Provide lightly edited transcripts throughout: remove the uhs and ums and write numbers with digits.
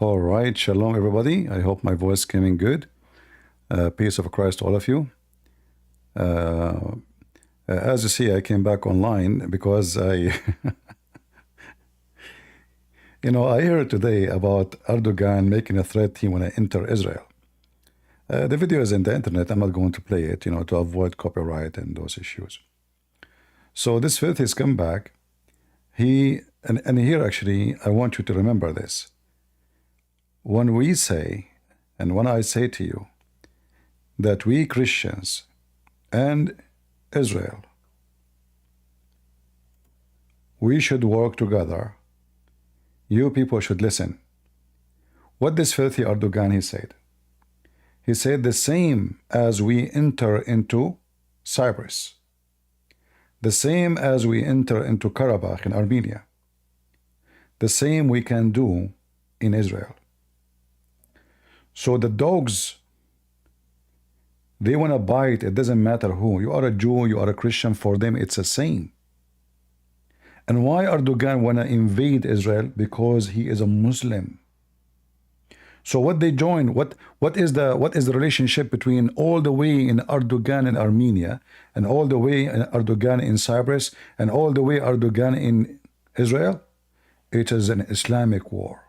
All right, shalom everybody. I hope my voice came in good. Peace of Christ to all of you. As you see, I came back online because I heard today about Erdogan making a threat he want to enter Israel. The video is in the internet. I'm not going to play it, to avoid copyright and those issues. So this filth has come back. And here actually, I want you to remember this. When we say, and when I say to you, that we Christians and Israel, we should work together, you people should listen. What this filthy Erdogan, he said. He said the same as we enter into Cyprus, the same as we enter into Karabakh in Armenia, the same we can do in Israel. So the dogs, they want to bite, it doesn't matter who. You are a Jew, you are a Christian, for them it's the same. And why Erdogan want to invade Israel? Because he is a Muslim. So what they join, what is the relationship between all the way in Erdogan in Armenia, and all the way in Erdogan in Cyprus, and all the way Erdogan in Israel? It is an Islamic war.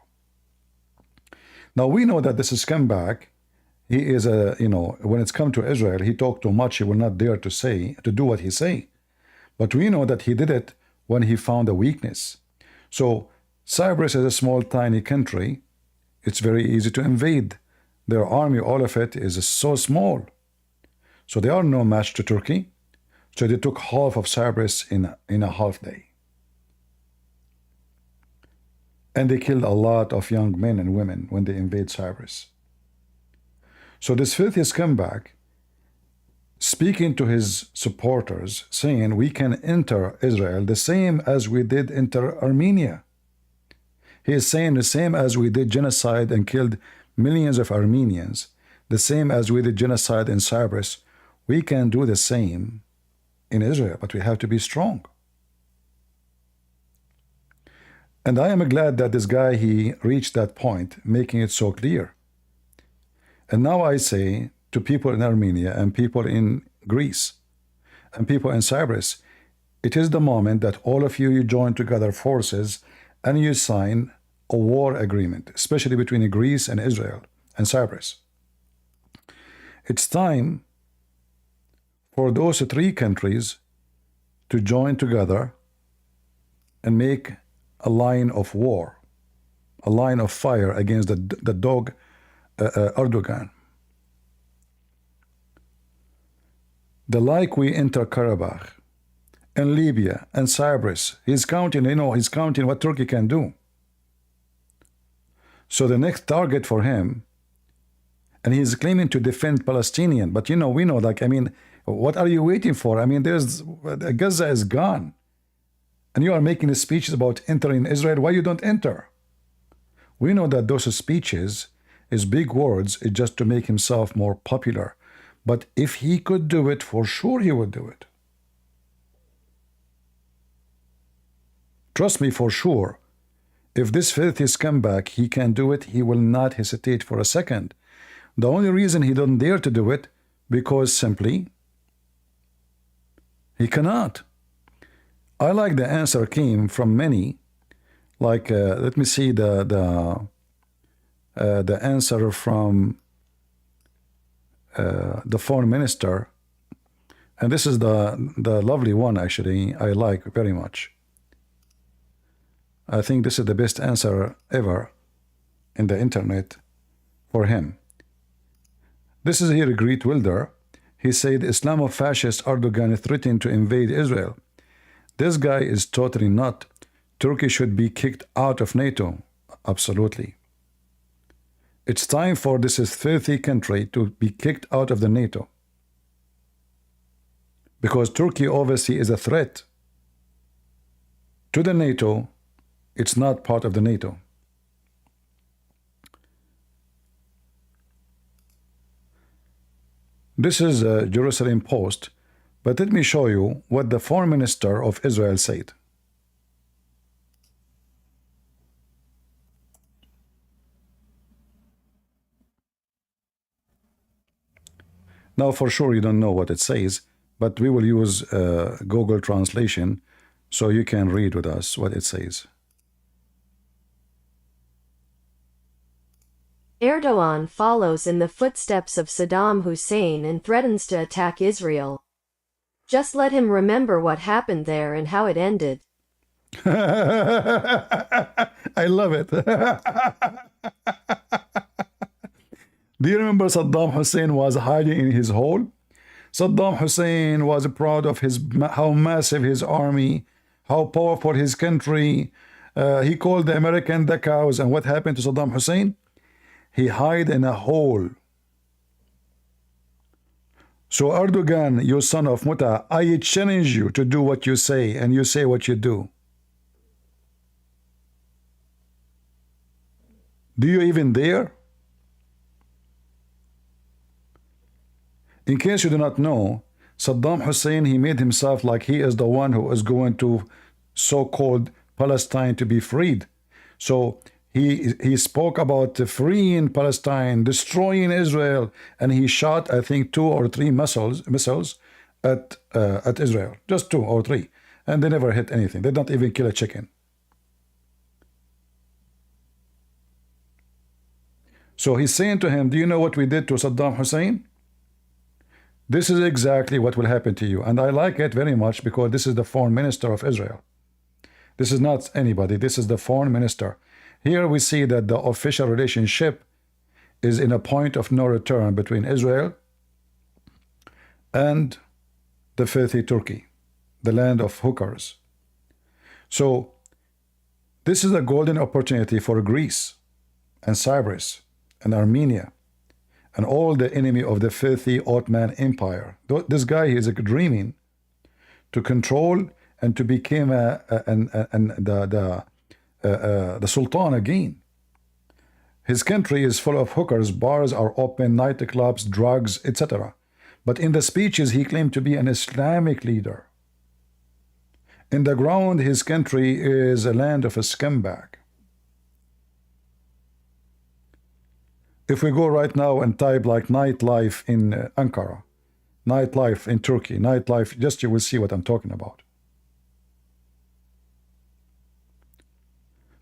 Now we know that this is scumbag. He is when it's come to Israel, he talked too much. He will not dare to do what he say. But we know that he did it when he found a weakness. So Cyprus is a small, tiny country. It's very easy to invade. Their army, all of it, is so small. So they are no match to Turkey. So they took half of Cyprus in a half day. And they killed a lot of young men and women when they invade Cyprus. So this filthy scumbag, speaking to his supporters, saying we can enter Israel the same as we did enter Armenia. He is saying the same as we did genocide and killed millions of Armenians, the same as we did genocide in Cyprus, we can do the same in Israel, but we have to be strong. And I am glad that this guy, he reached that point, making it so clear. And now I say to people in Armenia and people in Greece and people in Cyprus, it is the moment that all of you join together forces and you sign a war agreement, especially between Greece and Israel and Cyprus. It's time for those three countries to join together and make a line of war, a line of fire against the dog Erdogan. The like we enter Karabakh and Libya and Cyprus, he's counting, he's counting what Turkey can do. So the next target for him, and he's claiming to defend Palestinian, but we know, what are you waiting for? Gaza is gone. And you are making speeches about entering Israel. Why you don't enter? We know that those speeches is big words, it's just to make himself more popular. But if he could do it, for sure he would do it. Trust me, for sure. If this filthy scumbag, he can do it, he will not hesitate for a second. The only reason he doesn't dare to do it, because simply, he cannot. I like the answer came from many, like let me see the answer from the foreign minister, and this is the lovely one actually. I like very much. I think this is the best answer ever in the internet for him. This is here Greet Wilder. He said Islamofascist Erdogan threatened to invade Israel. This guy is totally not. Turkey should be kicked out of NATO. Absolutely. It's time for this filthy country to be kicked out of the NATO. Because Turkey obviously is a threat to the NATO. It's not part of the NATO. This is a Jerusalem Post. But let me show you what the foreign minister of Israel said. Now, for sure, you don't know what it says, but we will use Google Translation so you can read with us what it says. Erdogan follows in the footsteps of Saddam Hussein and threatens to attack Israel. Just let him remember what happened there and how it ended. I love it. Do you remember Saddam Hussein was hiding in his hole? Saddam Hussein was proud of how massive his army, how powerful his country. He called the American the cows. And what happened to Saddam Hussein? He hid in a hole. So Erdogan, you son of Muta, I challenge you to do what you say, and you say what you do. Do you even dare? In case you do not know, Saddam Hussein, he made himself like he is the one who is going to so-called Palestine to be freed. So he spoke about freeing Palestine, destroying Israel, and he shot, I think, 2 or 3 missiles at Israel, just 2 or 3, and they never hit anything. They don't even kill a chicken. So he's saying to him, do you know what we did to Saddam Hussein? This is exactly what will happen to you. And I like it very much because this is the foreign minister of Israel. This is not anybody. This is the foreign minister. Here we see that the official relationship is in a point of no return between Israel and the filthy Turkey, the land of hookers. So this is a golden opportunity for Greece and Cyprus and Armenia and all the enemy of the filthy Ottoman Empire. This guy is dreaming to control and to become the Sultan again. His country is full of hookers, bars are open, nightclubs, drugs, etc. But in the speeches, he claimed to be an Islamic leader. In the ground, his country is a land of a scumbag. If we go right now and type like nightlife in Ankara, nightlife in Turkey, nightlife, just you will see what I'm talking about.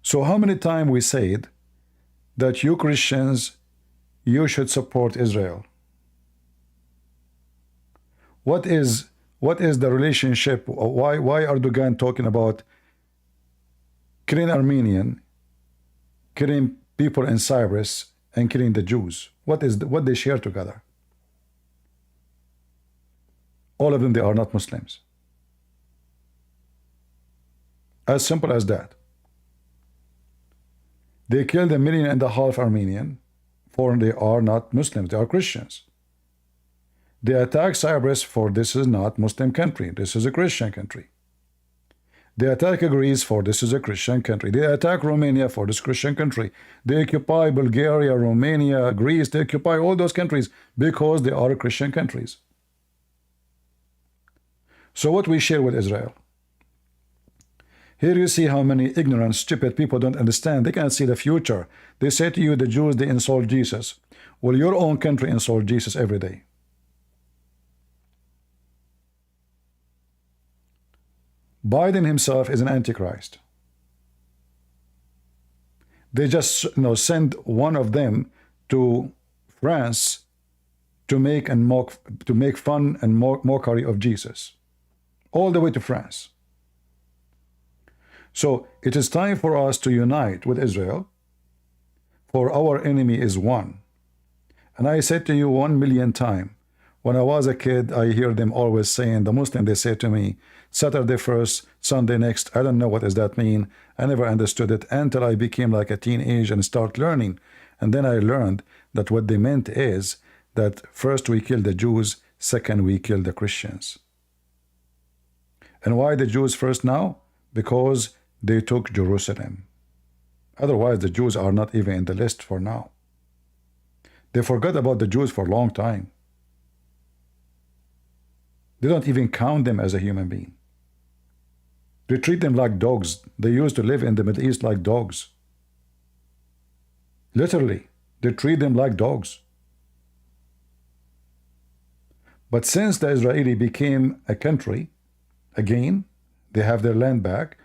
So how many times we said that you Christians, you should support Israel? What is the relationship? Why Erdogan talking about killing Armenian, killing people in Cyprus, and killing the Jews? What they share together? All of them, they are not Muslims. As simple as that. They killed 1.5 million Armenian, for they are not Muslims, they are Christians. They attack Cyprus for this is not Muslim country, this is a Christian country. They attack Greece for this is a Christian country. They attack Romania for this Christian country. They occupy Bulgaria, Romania, Greece. They occupy all those countries because they are Christian countries. So what we share with Israel? Here you see how many ignorant, stupid people don't understand. They can't see the future. They say to you, the Jews, they insult Jesus. Well, your own country insults Jesus every day. Biden himself is an antichrist. They just send one of them to France to make fun and mockery of Jesus, all the way to France. So it is time for us to unite with Israel, for our enemy is one. And I said to you 1 million times, when I was a kid, I hear them always saying, the Muslim, they say to me, Saturday first, Sunday next. I don't know what does that mean. I never understood it until I became like a teenager and start learning. And then I learned that what they meant is that first we kill the Jews, second we kill the Christians. And why the Jews first now? Because they took Jerusalem. Otherwise, the Jews are not even in the list for now. They forgot about the Jews for a long time. They don't even count them as a human being. They treat them like dogs. They used to live in the Middle East like dogs. Literally, they treat them like dogs. But since the Israeli became a country, again, they have their land back,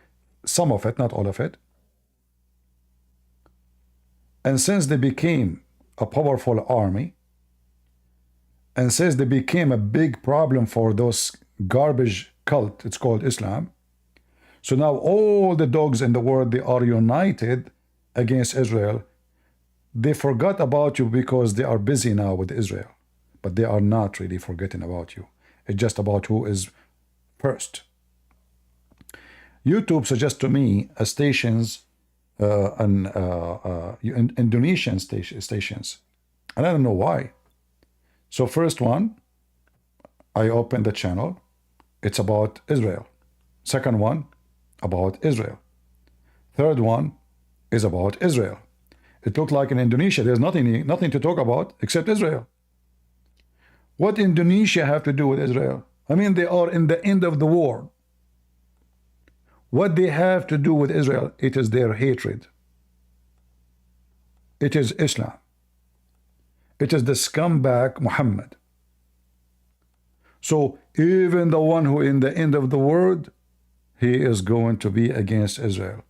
some of it, not all of it. And since they became a powerful army, and since they became a big problem for those garbage cult, it's called Islam, so now all the dogs in the world, they are united against Israel. They forgot about you because they are busy now with Israel. But they are not really forgetting about you. It's just about who is first. YouTube suggests to me stations, Indonesian stations. And I don't know why. So first one, I open the channel. It's about Israel. Second one, about Israel. Third one is about Israel. It looked like in Indonesia, there's nothing to talk about except Israel. What Indonesia have to do with Israel? I mean, they are in the end of the war. What they have to do with Israel? It is their hatred. It is Islam. It is the scumbag Muhammad. So even the one who in the end of the world, he is going to be against Israel.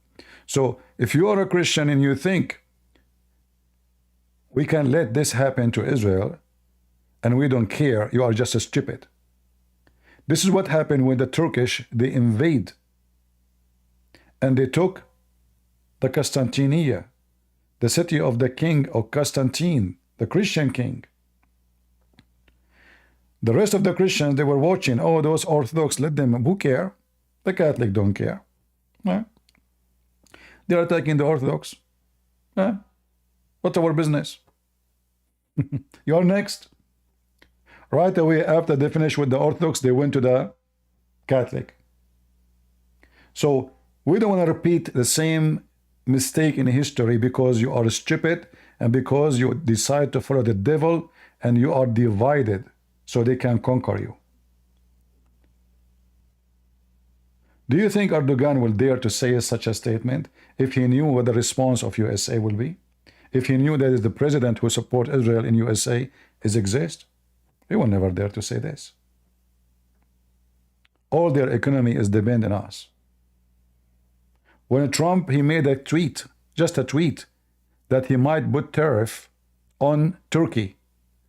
So if you are a Christian and you think we can let this happen to Israel and we don't care, you are just stupid. This is what happened when the Turkish, they invade and they took the Constantinople, the city of the king of Constantine, the Christian king. The rest of the Christians, they were watching, oh, those Orthodox, let them, who care? The Catholic don't care. They are attacking the Orthodox. What's our business? You're next. Right away after they finished with the Orthodox, they went to the Catholic. So we don't want to repeat the same mistake in history because you are stupid and because you decide to follow the devil and you are divided so they can conquer you. Do you think Erdogan will dare to say such a statement if he knew what the response of USA will be? If he knew that the president who supports Israel in USA exists? He will never dare to say this. All their economy is dependent on us. When Trump, he made a tweet, just a tweet, that he might put tariff on Turkey.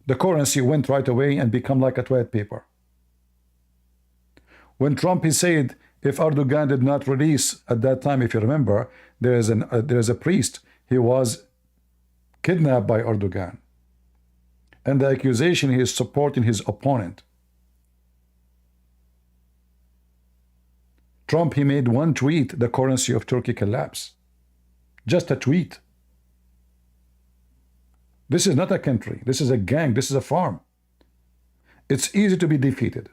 The currency went right away and become like a toilet paper. When Trump, he said, if Erdogan did not release, at that time, if you remember, there is a priest, he was kidnapped by Erdogan. And the accusation, he is supporting his opponent. Trump, he made one tweet, the currency of Turkey collapsed. Just a tweet. This is not a country. This is a gang. This is a farm. It's easy to be defeated.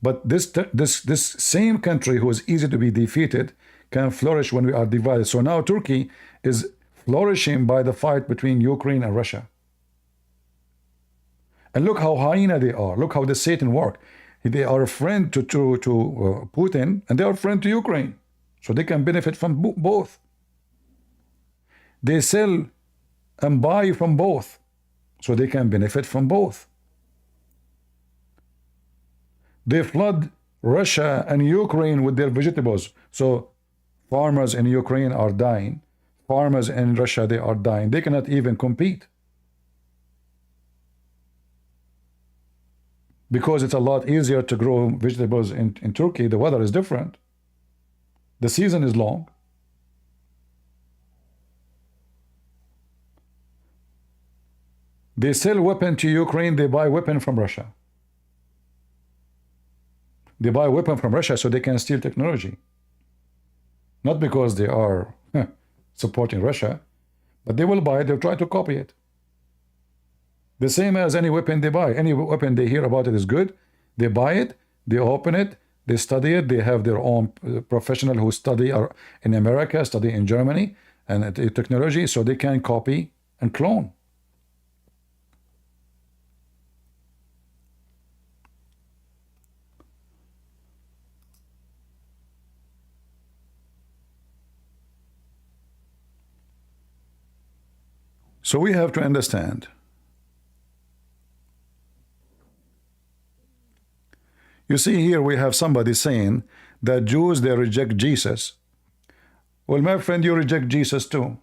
But this same country who is easy to be defeated can flourish when we are divided. So now Turkey is flourishing by the fight between Ukraine and Russia. And look how hyena they are. Look how the Satan work. They are a friend to Putin, and they are a friend to Ukraine. So they can benefit from both. They sell and buy from both. So they can benefit from both. They flood Russia and Ukraine with their vegetables. So farmers in Ukraine are dying. Farmers in Russia, they are dying. They cannot even compete. Because it's a lot easier to grow vegetables in Turkey. The weather is different. The season is long. They sell weapon to Ukraine. They buy weapon from Russia. They buy weapon from Russia so they can steal technology. Not because they are supporting Russia, but they will buy it. They'll try to copy it. The same as any weapon they buy. Any weapon they hear about it is good. They buy it, they open it, they study it. They have their own professional who study in America, study in Germany, and technology, so they can copy and clone. So we have to understand You see here we have somebody saying that Jews, they reject Jesus. Well, my friend, you reject Jesus too.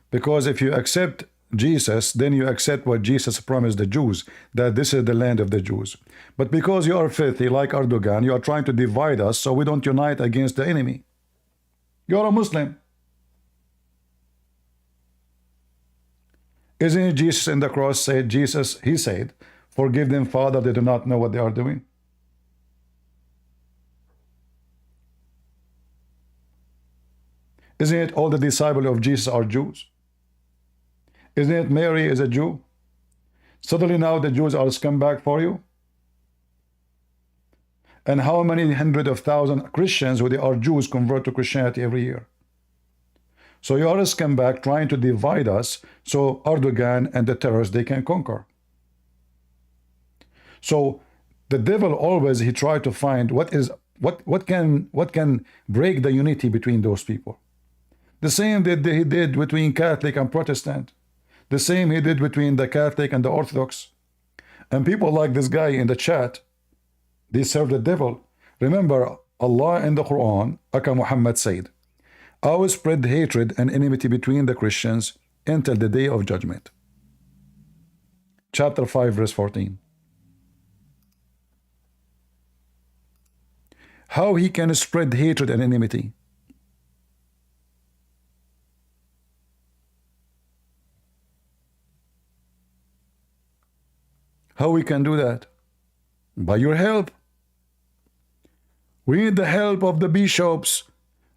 Because if you accept Jesus, then you accept what Jesus promised the Jews, that this is the land of the Jews. But because you are filthy, like Erdogan, you are trying to divide us so we don't unite against the enemy. You are a Muslim. Isn't it Jesus in the cross said, Jesus, he said, forgive them, Father, they do not know what they are doing? Isn't it all the disciples of Jesus are Jews? Isn't it Mary is a Jew? Suddenly now the Jews are scumbag for you? And how many hundred of thousands of Christians who they are Jews convert to Christianity every year? So you are a scumbag trying to divide us so Erdogan and the terrorists, they can conquer. So the devil always, he tried to find what can break the unity between those people. The same that he did between Catholic and Protestant. The same he did between the Catholic and the Orthodox. And people like this guy in the chat, they serve the devil. Remember, Allah in the Quran, Aka Muhammad said, I will spread hatred and enmity between the Christians until the day of judgment. Chapter 5, verse 14. How he can spread hatred and enmity? How we can do that? By your help. We need the help of the bishops.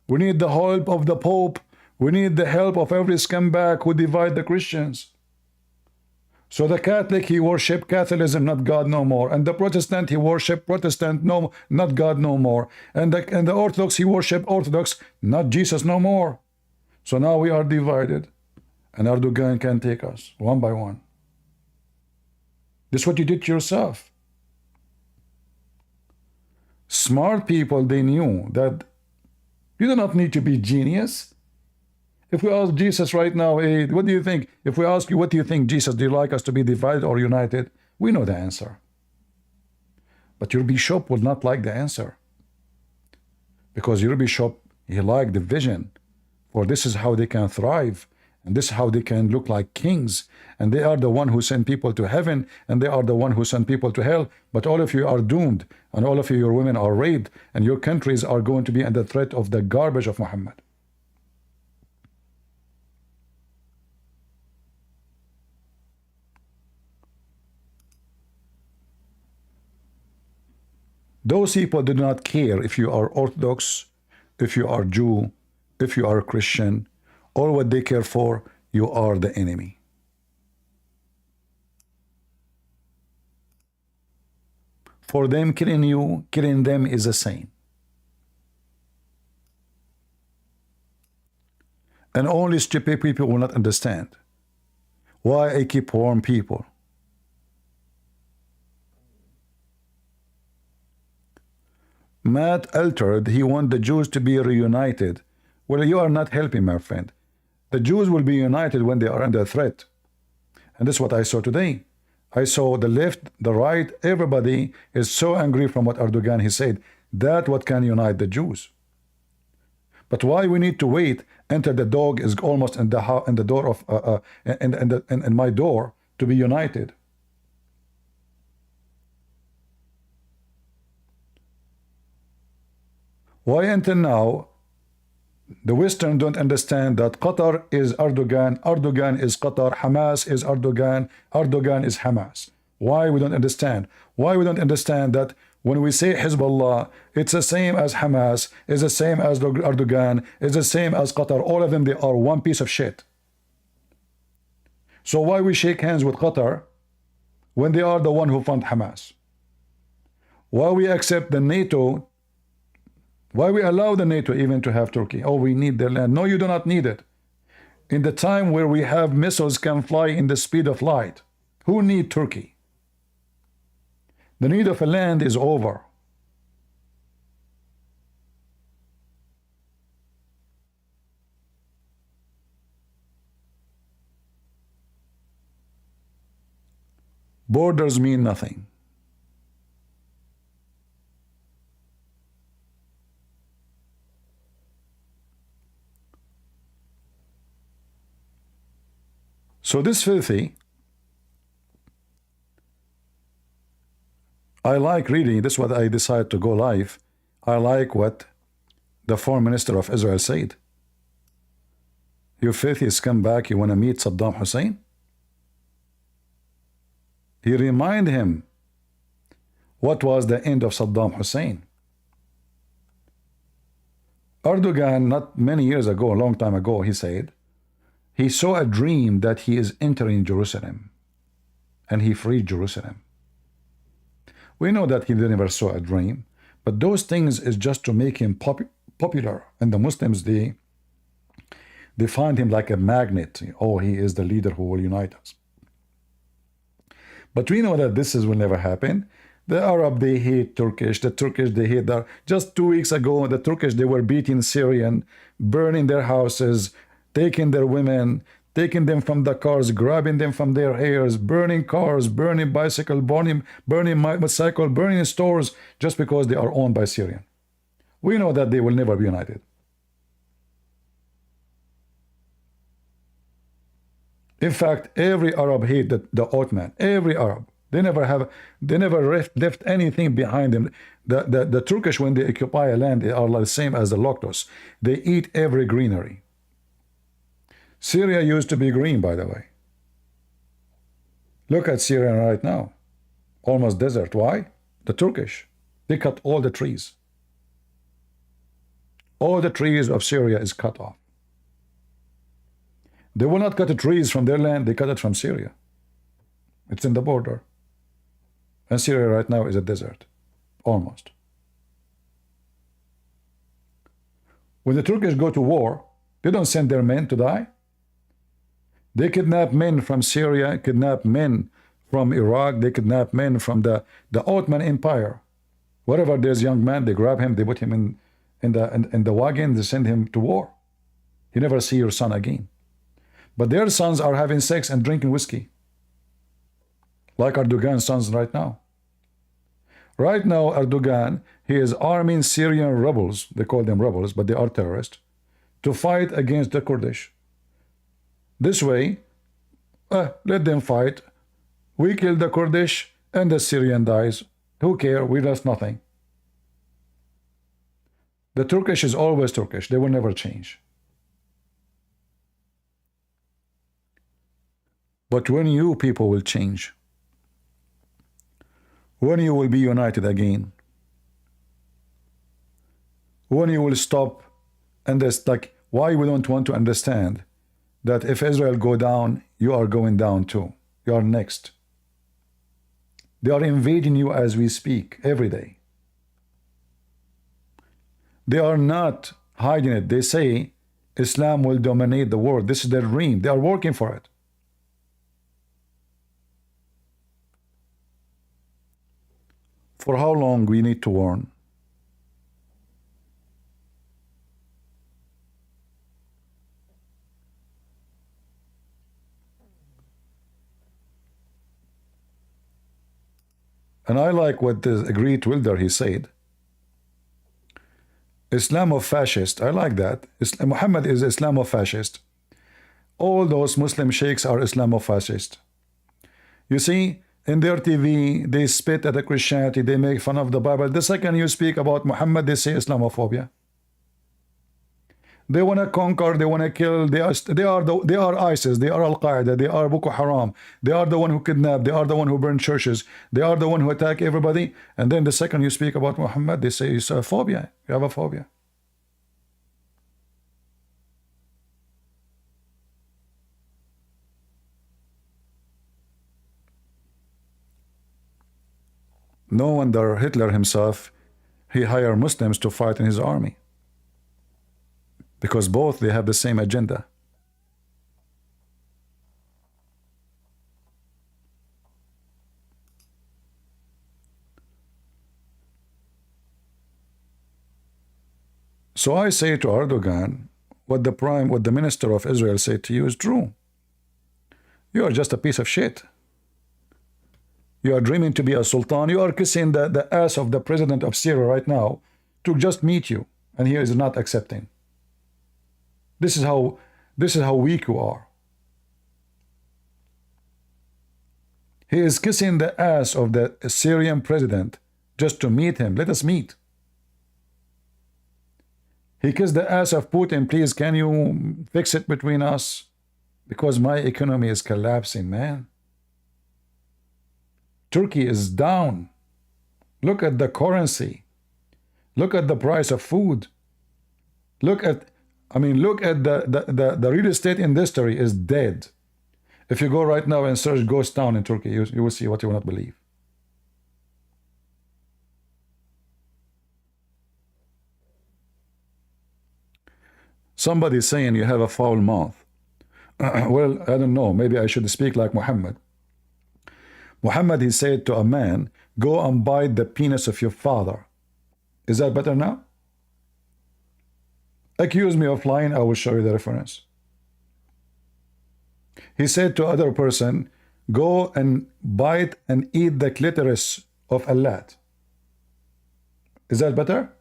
We need the help of the Pope. We need the help of every scumbag who divide the Christians. So the Catholic, he worship Catholicism, not God no more. And the Protestant, he worship Protestant, no, not God no more. And the Orthodox, he worship Orthodox, not Jesus no more. So now we are divided. And Erdogan can take us one by one. This is what you did to yourself. Smart people, they knew that you do not need to be genius. If we ask Jesus right now, hey, what do you think? If we ask you, what do you think, Jesus, do you like us to be divided or united? We know the answer. But your bishop will not like the answer. Because your bishop, he liked the vision. For this is how they can thrive. And this is how they can look like kings. And they are the one who send people to heaven. And they are the one who send people to hell. But all of you are doomed. And all of you, your women are raped. And your countries are going to be under threat of the garbage of Muhammad. Those people do not care if you are Orthodox, if you are Jew, if you are Christian. All what they care for, you are the enemy. For them, killing you, killing them is the same. And only stupid people will not understand why I keep warm people. Matt altered, he wants the Jews to be reunited. Well, you are not helping, my friend. The Jews will be united when they are under threat. And this is what I saw today. I saw the left, the right, everybody is so angry from what Erdogan he said. That's what can unite the Jews. But why we need to wait until the dog is almost in the door of in my door to be united? Why until now the Western don't understand that Qatar is Erdogan, Erdogan is Qatar, Hamas is Erdogan, Erdogan is Hamas? Why we don't understand? Why we don't understand that when we say Hezbollah, it's the same as Hamas, it's the same as Erdogan, it's the same as Qatar. All of them, they are one piece of shit. So why we shake hands with Qatar when they are the one who fund Hamas? Why we accept the NATO? Why we allow the NATO even to have Turkey? Oh, we need their land. No, you do not need it. In the time where we have missiles can fly in the speed of light, who need Turkey? The need of a land is over. Borders mean nothing. So this filthy, I like reading, this is what I decided to go live. I like what the foreign minister of Israel said. You filthy scumbag, you want to meet Saddam Hussein? He reminded him what was the end of Saddam Hussein. Erdogan, not many years ago, a long time ago, he said, he saw a dream that he is entering Jerusalem and he freed Jerusalem. We know that he never saw a dream, but those things is just to make him popular. And the Muslims, they find him like a magnet. Oh, he is the leader who will unite us. But we know that this will never happen. The Arab, they hate Turkish. The Turkish, they hate that. Just 2 weeks ago, the Turkish, they were beating Syrian, burning their houses, taking their women, taking them from the cars, grabbing them from their hairs, burning cars, burning bicycle, burning motorcycle, burning stores, just because they are owned by Syrian. We know that they will never be united. In fact, every Arab hate the Ottoman. Every Arab. They never left anything behind them. The Turkish, when they occupy a land, they are the same as the locusts. They eat every greenery. Syria used to be green, by the way. Look at Syria right now. Almost desert. Why? The Turkish. They cut all the trees. All the trees of Syria is cut off. They will not cut the trees from their land, they cut it from Syria. It's in the border. And Syria right now is a desert. Almost. When the Turkish go to war, they don't send their men to die. They kidnap men from Syria, kidnap men from Iraq, they kidnap men from the Ottoman Empire. Wherever there's a young man, they grab him, they put him in the wagon, they send him to war. You never see your son again. But their sons are having sex and drinking whiskey. Like Erdogan's sons right now. Right now, Erdogan, he is arming Syrian rebels, they call them rebels, but they are terrorists, to fight against the Kurdish. This way, let them fight. We kill the Kurdish and the Syrian dies. Who cares? We lost nothing. The Turkish is always Turkish. They will never change. But when you people will change, when you will be united again, when you will stop, and that's like why we don't want to understand that if Israel go down, you are going down too. You are next. They are invading you as we speak every day. They are not hiding it. They say Islam will dominate the world. This is their dream. They are working for it. For how long we need to warn? And I like what the Agreed Wilder, he said. Islamofascist, I like that. Muhammad is Islamofascist. All those Muslim sheikhs are Islamofascist. You see, in their TV, they spit at the Christianity, they make fun of the Bible. The second you speak about Muhammad, they say Islamophobia. They want to conquer, they want to kill, they are ISIS, they are Al-Qaeda, they are Boko Haram, they are the one who kidnap, they are the one who burn churches, they are the one who attack everybody. And then the second you speak about Muhammad, they say it's a phobia, you have a phobia. No wonder Hitler himself, he hired Muslims to fight in his army. Because both, they have the same agenda. So I say to Erdogan, what the minister of Israel said to you is true. You are just a piece of shit. You are dreaming to be a sultan. You are kissing the ass of the president of Syria right now to just meet you, and he is not accepting. This is how weak you are. He is kissing the ass of the Syrian president just to meet him. Let us meet. He kissed the ass of Putin. Please, can you fix it between us? Because my economy is collapsing, man. Turkey is down. Look at the currency. Look at the price of food. Look at the real estate industry is dead. If you go right now and search ghost town in Turkey, you will see what you will not believe. Somebody is saying you have a foul mouth. Well, I don't know. Maybe I should speak like Muhammad. Muhammad, he said to a man, go and bite the penis of your father. Is that better now? Accuse me of lying, I will show you the reference. He said to other person, go and bite and eat the clitoris of a lad. Is that better?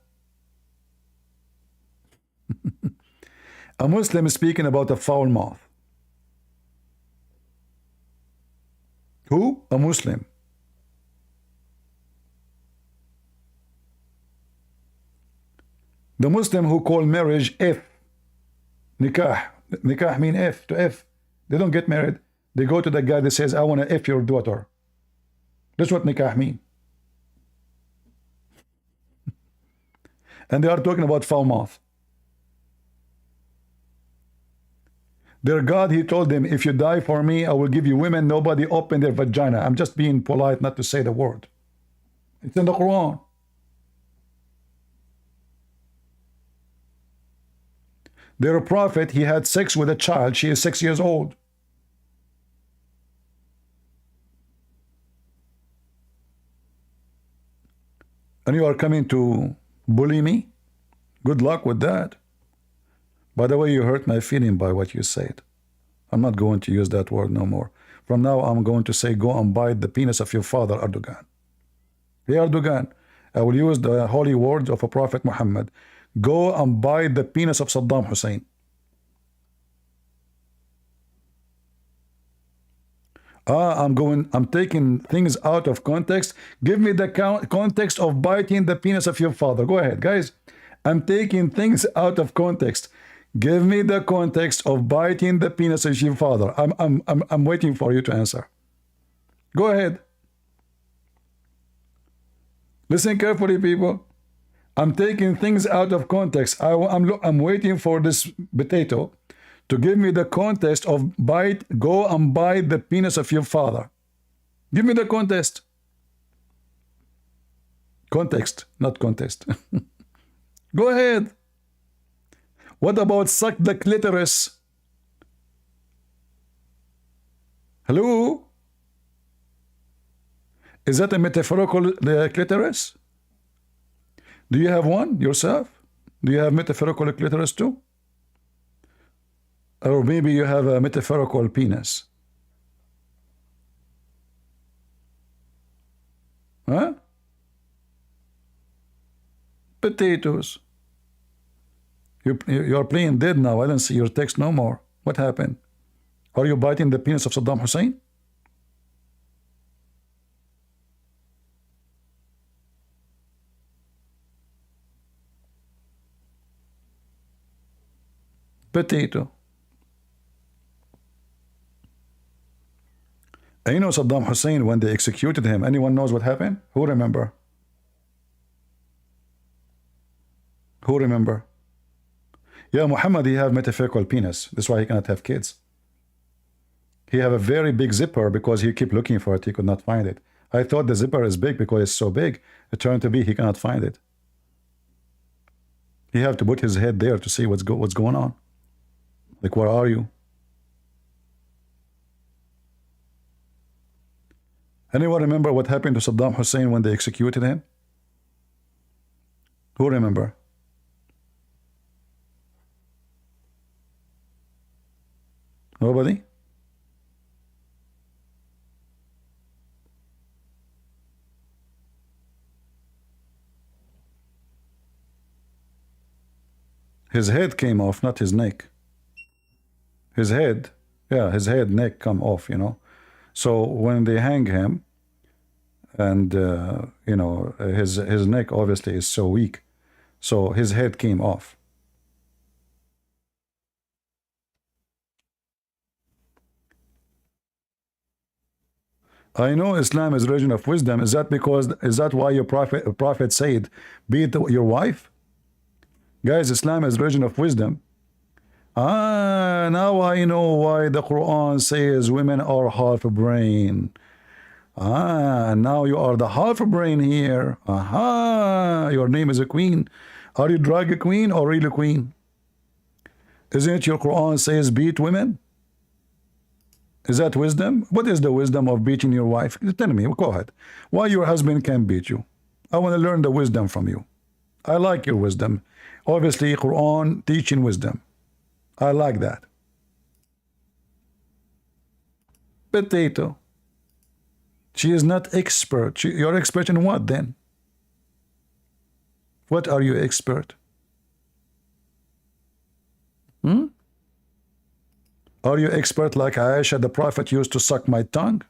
A Muslim is speaking about a foul mouth. Who? A Muslim. The Muslim who call marriage if. Nikah. Nikah mean if, to if. They don't get married. They go to the guy that says, I want to if your daughter. That's what nikah mean. And they are talking about foul mouth. Their God, he told them, if you die for me, I will give you women, nobody open their vagina. I'm just being polite not to say the word. It's in the Quran. Their prophet, he had sex with a child. She is 6 years old. And you are coming to bully me? Good luck with that. By the way, you hurt my feeling by what you said. I'm not going to use that word no more. From now, I'm going to say, go and bite the penis of your father, Erdogan. Hey, Erdogan, I will use the holy words of a prophet Muhammad. Go and bite the penis of Sadam Hussein. I'm taking things out of context. Give me the context of biting the penis of your father. Go ahead, guys. I'm taking things out of context. Give me the context of biting the penis of your father. I'm waiting for you to answer. Go ahead. Listen carefully, people. I'm taking things out of context. I'm waiting for this potato to give me the context of go and bite the penis of your father. Give me the context. Context, not contest. Go ahead. What about suck the clitoris? Hello? Is that a metaphorical clitoris? Do you have one yourself? Do you have metaphorical clitoris too? Or maybe you have a metaphorical penis? Huh? Potatoes. You're playing dead now. I don't see your text no more. What happened? Are you biting the penis of Saddam Hussein? Potato. And you know Saddam Hussein, when they executed him, anyone knows what happened? Who remember? Who remember? Yeah, Muhammad, he have metaphorical penis. That's why he cannot have kids. He have a very big zipper because he keep looking for it. He could not find it. I thought the zipper is big because it's so big. It turned to be he cannot find it. He have to put his head there to see what's going on. Like, where are you? Anyone remember what happened to Saddam Hussein when they executed him? Who remember? Nobody? His head came off, not his neck. His head, yeah, his head, neck come off, you know. So when they hang him, and you know, his neck obviously is so weak, so his head came off. I know Islam is religion of wisdom. Is that why your prophet said, beat your wife? Guys, Islam is religion of wisdom. Ah, now I know why the Quran says women are half brain. Ah, now you are the half brain here. Aha, your name is a queen. Are you drag queen or real queen? Isn't it your Quran says beat women? Is that wisdom? What is the wisdom of beating your wife? Tell me, go ahead. Why your husband can't beat you? I want to learn the wisdom from you. I like your wisdom. Obviously, Quran teaching wisdom. I like that. Potato. She is not expert. You're expert in what then? What are you expert? Are you expert like Aisha, the Prophet used to suck my tongue?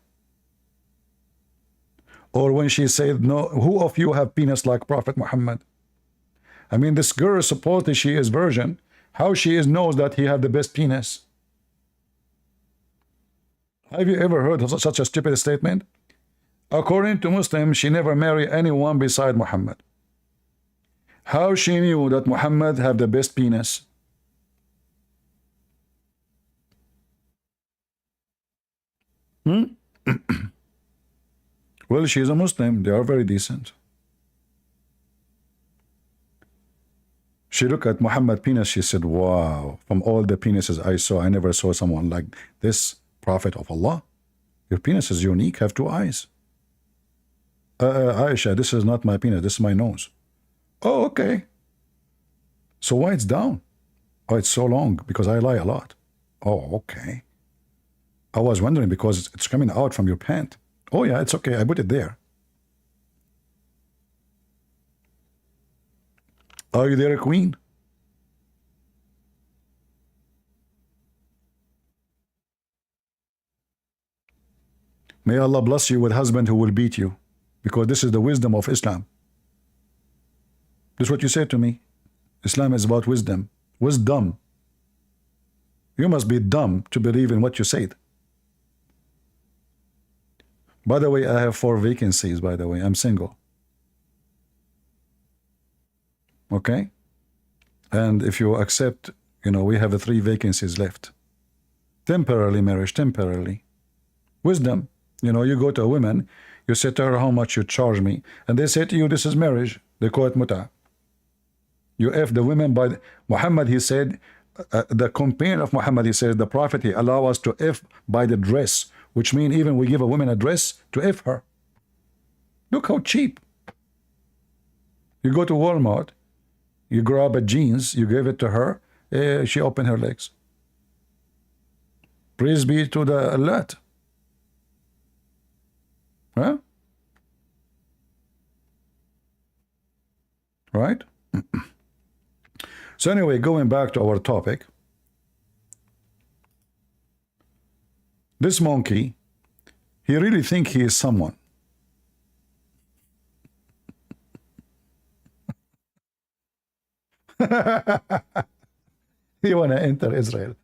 Or when she said, no, who of you have penis like Prophet Muhammad? I mean, this girl supposedly she is virgin. How she is knows that he had the best penis? Have you ever heard of such a stupid statement? According to Muslims, she never married anyone beside Muhammad. How she knew that Muhammad had the best penis? Well, she's a Muslim. They are very decent. She looked at Muhammad's penis. She said, wow, from all the penises I saw, I never saw someone like this Prophet of Allah. Your penis is unique, have two eyes. Aisha, this is not my penis, this is my nose. Oh, okay. So why it's down? Oh, it's so long, because I lie a lot. Oh, okay. I was wondering because it's coming out from your pant. Oh yeah, it's okay, I put it there. Are you there, Queen? May Allah bless you with a husband who will beat you, because this is the wisdom of Islam. This is what you said to me. Islam is about wisdom. Wisdom. You must be dumb to believe in what you said. By the way, I have 4 vacancies, by the way. I'm single. Okay? And if you accept, you know, we have 3 vacancies left. Temporarily marriage, temporarily. Wisdom. You know, you go to a woman, you say to her how much you charge me, and they say to you, this is marriage. They call it muta. You F the women by Muhammad, he said, the companion of Muhammad, he said, the Prophet, he allow us to F by the dress, which means even we give a woman a dress to F her. Look how cheap. You go to Walmart, you grab a jeans, you give it to her, she open her legs. Praise be to the Allah. Huh? Right? So anyway, going back to our topic. This monkey, he really think he is someone. You want to enter Israel.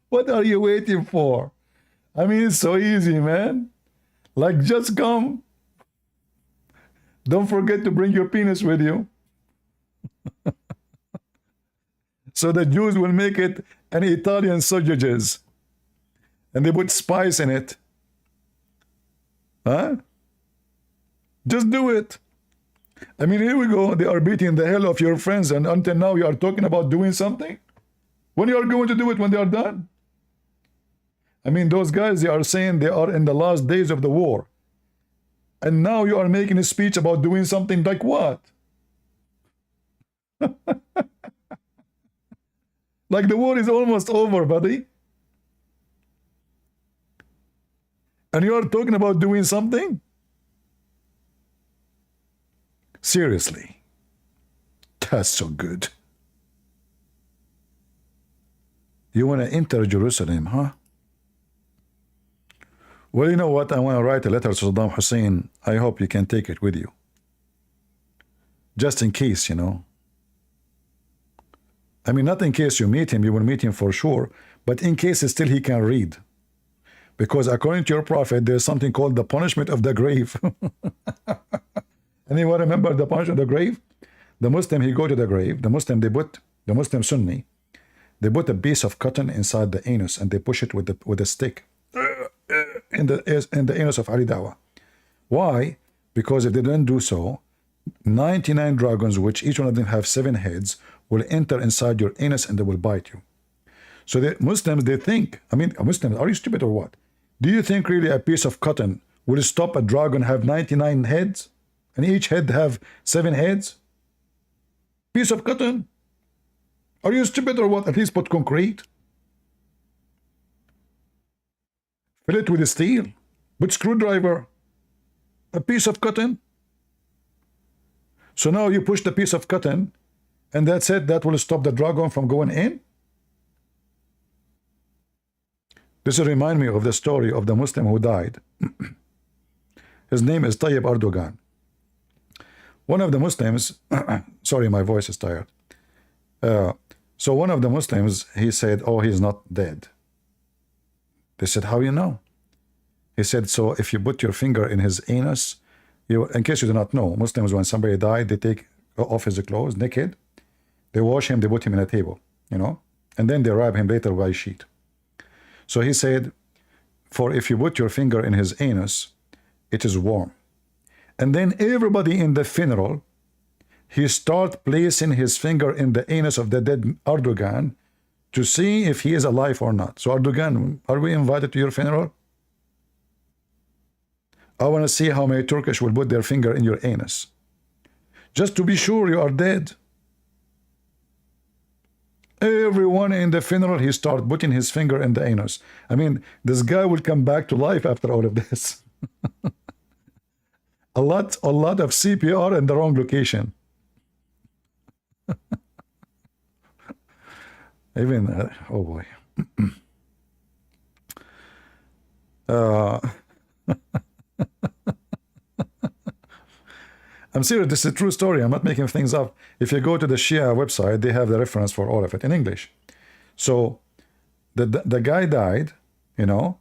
What are you waiting for? I mean, it's so easy, man. Like, just come. Don't forget to bring your penis with you. So the Jews will make it an Italian sausages. And they put spice in it. Huh? Just do it. I mean, here we go. They are beating the hell of your friends, and until now you are talking about doing something? When you are going to do it when they are done? I mean, those guys, they are saying they are in the last days of the war. And now you are making a speech about doing something like what? Like the war is almost over, buddy. And you are talking about doing something? Seriously. That's so good. You want to enter Jerusalem, huh? Well, you know what? I want to write a letter to Saddam Hussein. I hope you can take it with you. Just in case, you know. I mean, not in case you meet him, you will meet him for sure, but in case still he can read. Because according to your prophet, there's something called the punishment of the grave. Anyone remember the punishment of the grave? The Muslim, he go to the grave. The Muslim Sunni, they put a piece of cotton inside the anus and they push it with a stick in the anus of Ali Dawa. Why? Because if they don't do so, 99 dragons, which each one of them have 7 heads, will enter inside your anus and they will bite you. So the Muslims, they think, I mean, Muslims, are you stupid or what? Do you think really a piece of cotton will stop a dragon have 99 heads and each head have 7 heads? Piece of cotton? Are you stupid or what? At least put concrete. Fill it with steel. Put screwdriver. A piece of cotton. So now you push the piece of cotton and that's it. That will stop the dragon from going in. This will remind me of the story of the Muslim who died. His name is Tayyip Erdogan. One of the Muslims, sorry, my voice is tired. So one of the Muslims, he said, oh, he's not dead. They said, how you know? He said, so if you put your finger in his anus, in case you do not know, Muslims, when somebody died, they take off his clothes, naked, they wash him, they put him in a table, you know, and then they wrap him later by a sheet. So he said, for if you put your finger in his anus, it is warm. And then everybody in the funeral, he start placing his finger in the anus of the dead Erdogan to see if he is alive or not. So Erdogan, are we invited to your funeral? I want to see how many Turkish will put their finger in your anus. Just to be sure you are dead. Everyone in the funeral, he start putting his finger in the anus. I mean, this guy will come back to life after all of this. a lot of CPR in the wrong location. Even, oh boy. I'm serious, this is a true story. I'm not making things up. If you go to the Shia website, they have the reference for all of it in English. So the guy died, you know,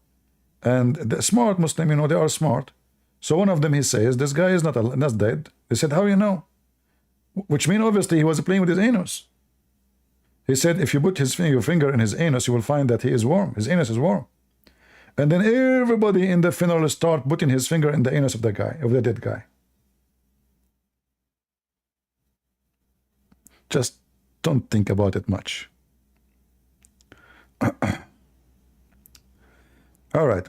and the smart Muslim, you know, they are smart. So one of them, he says, this guy is not dead. They said, how you know? Which means obviously he was playing with his anus. He said, if you put your finger in his anus, you will find that he is warm. His anus is warm. And then everybody in the funeral start putting his finger in the anus of the guy, of the dead guy. Just don't think about it much. All right.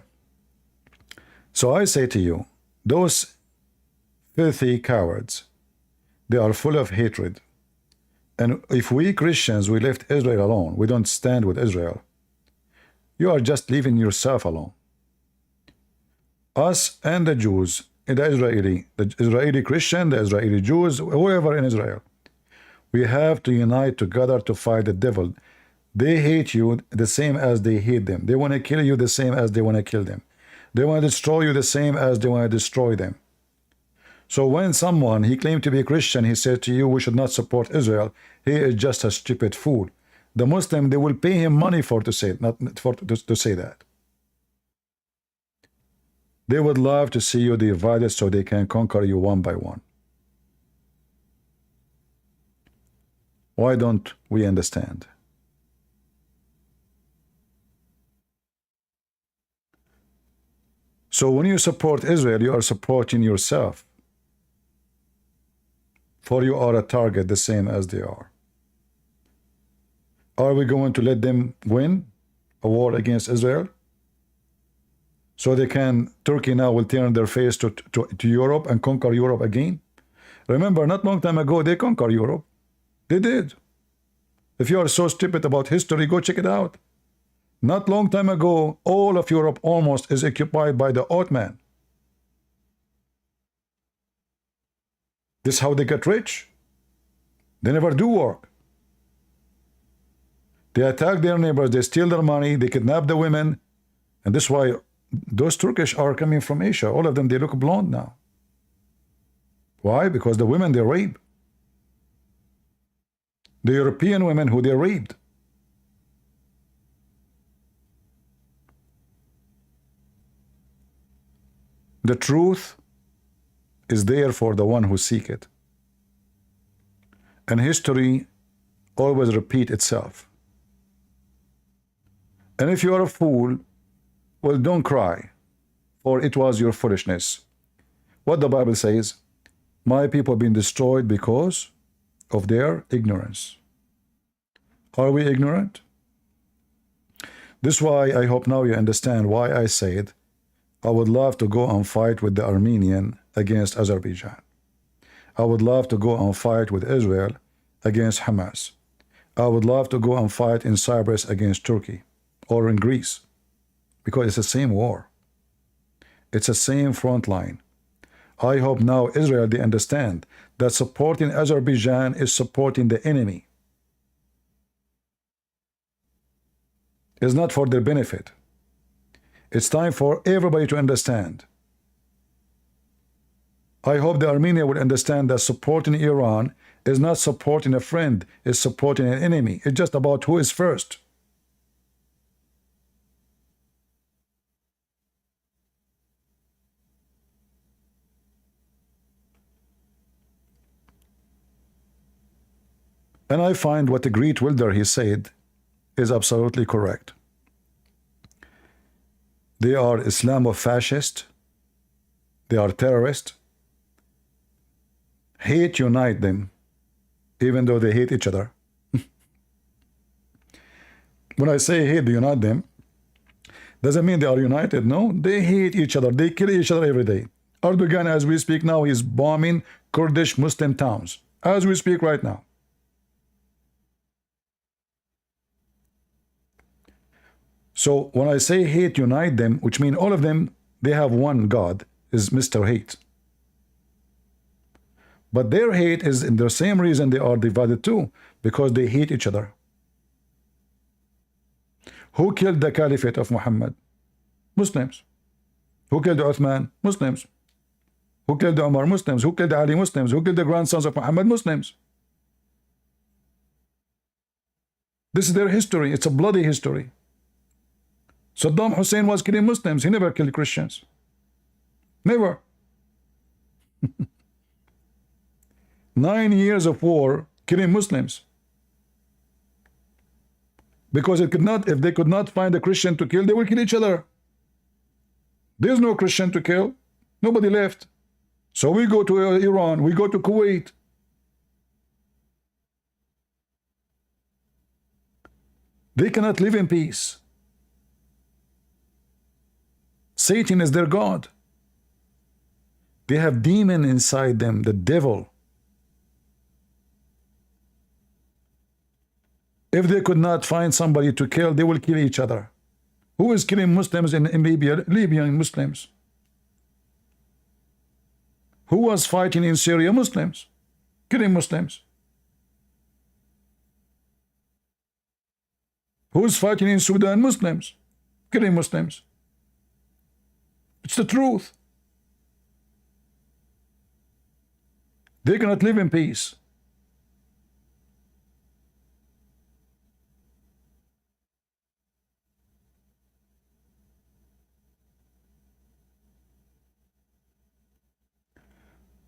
So I say to you, those filthy cowards, they are full of hatred. And if we Christians, we left Israel alone, we don't stand with Israel, you are just leaving yourself alone. Us and the Jews, the Israeli Christian, the Israeli Jews, whoever in Israel, we have to unite together to fight the devil. They hate you the same as they hate them. They want to kill you the same as they want to kill them. They want to destroy you the same as they want to destroy them. So when someone, he claimed to be a Christian, he said to you, we should not support Israel, he is just a stupid fool. The Muslim, they will pay him money to say that. They would love to see you divided so they can conquer you one by one. Why don't we understand? So when you support Israel, you are supporting yourself. For you are a target the same as they are. Are we going to let them win a war against Israel? So they can, Turkey now will turn their face to Europe and conquer Europe again? Remember, not long time ago, they conquered Europe. They did. If you are so stupid about history, go check it out. Not long time ago, all of Europe almost is occupied by the Ottoman. This is how they get rich. They never do work. They attack their neighbors, they steal their money, they kidnap the women, and this is why those Turkish are coming from Asia. All of them, they look blonde now. Why? Because the women they rape. The European women who they raped. The truth is there for the one who seek it. And history always repeat itself. And if you are a fool, well, don't cry, for it was your foolishness. What the Bible says, my people have been destroyed because of their ignorance. Are we ignorant? This is why I hope now you understand why I said I would love to go and fight with the Armenian against Azerbaijan. I would love to go and fight with Israel against Hamas. I would love to go and fight in Cyprus against Turkey or in Greece, because it's the same war. It's the same front line. I hope now Israel, they understand that supporting Azerbaijan is supporting the enemy. It's not for their benefit. It's time for everybody to understand. I hope the Armenia will understand that supporting Iran is not supporting a friend, it's supporting an enemy. It's just about who is first. And I find what the great Wilder he said is absolutely correct. They are Islamofascist. They are terrorists. Hate unite them, even though they hate each other. When I say hate unite them, doesn't mean they are united. No, they hate each other. They kill each other every day. Erdogan, as we speak now, is bombing Kurdish Muslim towns. As we speak right now. So when I say hate unite them, which means all of them, they have one God, is Mr. Hate. But their hate is in the same reason they are divided too, because they hate each other. Who killed the caliphate of Muhammad? Muslims. Who killed Uthman? Muslims. Who killed Umar? Muslims. Who killed Ali? Muslims. Who killed the grandsons of Muhammad? Muslims. This is their history. It's a bloody history. Sadam Hussein was killing Muslims. He never killed Christians. Never. 9 years of war killing Muslims. Because it could not, if they could not find a Christian to kill, they will kill each other. There's no Christian to kill. Nobody left. So we go to Iran, we go to Kuwait. They cannot live in peace. Satan is their God. They have demon inside them, the devil. If they could not find somebody to kill, they will kill each other. Who is killing Muslims in Libya? Libyan Muslims. Who was fighting in Syria? Muslims. Killing Muslims. Who is fighting in Sudan? Muslims. Killing Muslims. It's the truth. They cannot live in peace.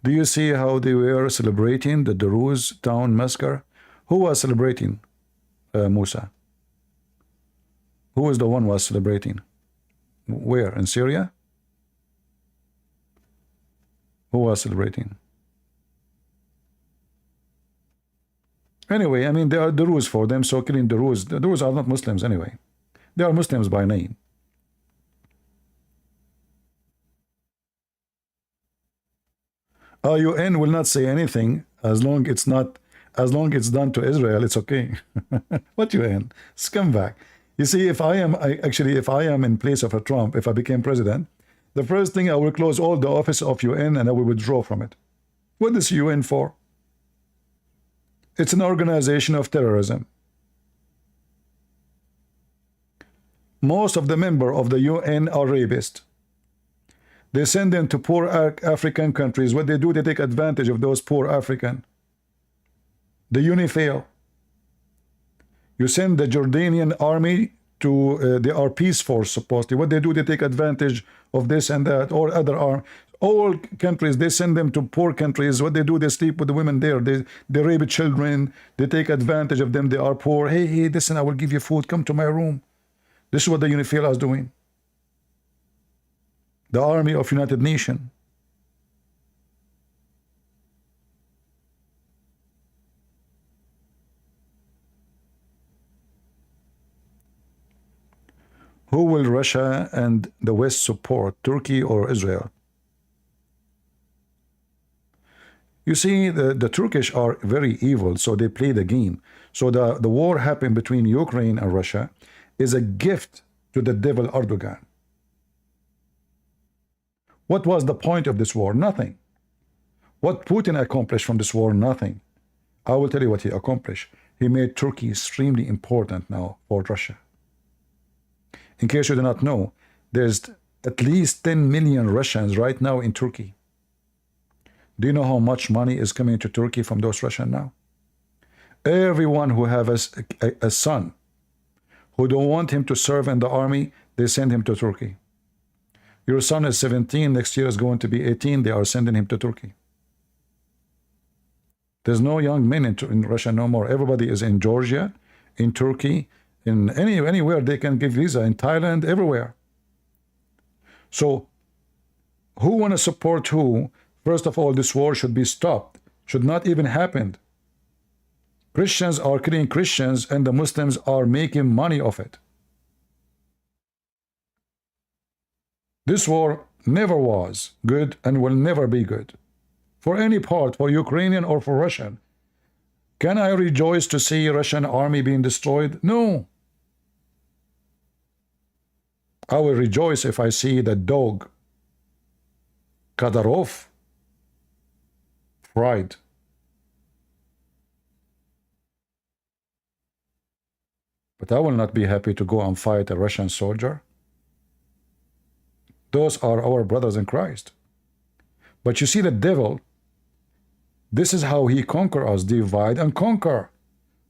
Do you see how they were celebrating the Druze town massacre? Who was celebrating, Musa? Who was the one who was celebrating? Where? In Syria? Who was celebrating? Anyway, I mean, they are Druze for them, so killing Druze. The Druze are not Muslims anyway. They are Muslims by name. UN will not say anything as long it's not, as long it's done to Israel, it's okay. What UN? Scumbag. You see, if I am, if I am in place of a Trump, if I became president, the first thing I will close all the office of UN and I will withdraw from it. What is UN for? It's an organization of terrorism. most of the members of the UN are rapists. They send them to poor African countries. What they do, they take advantage of those poor African. The UNIFIL. You send the Jordanian army to, they are peace force supposedly. What they do, they take advantage of this and that, or other arm. All countries, they send them to poor countries. What they do, they sleep with the women there. They rape children. They take advantage of them. They are poor. Hey, listen, I will give you food. Come to my room. This is what the UNIFIL is doing. The Army of United Nations. Who will Russia and the West support, Turkey or Israel? You see, the Turkish are very evil, so they play the game. So the war happened between Ukraine and Russia is a gift to the devil Erdogan. What was the point of this war? Nothing. What Putin accomplished from this war? Nothing. I will tell you what he accomplished. He made Turkey extremely important now for Russia. In case you do not know, there's at least 10 million Russians right now in Turkey. Do you know how much money is coming to Turkey from those Russians now? Everyone who has a son who don't want him to serve in the army, they send him to Turkey. Your son is 17, next year is going to be 18, they are sending him to Turkey. There's no young men in Russia no more. Everybody is in Georgia, in Turkey, in anywhere they can give visa, in Thailand, everywhere. So, who want to support who? First of all, this war should be stopped. Should not even happen. Christians are killing Christians and the Muslims are making money off it. This war never was good and will never be good. For any part, for Ukrainian or for Russian. Can I rejoice to see Russian army being destroyed? No. I will rejoice if I see the dog Kadyrov fried. But I will not be happy to go and fight a Russian soldier. Those are our brothers in Christ. But you see, the devil, this is how he conquers us, divide and conquer.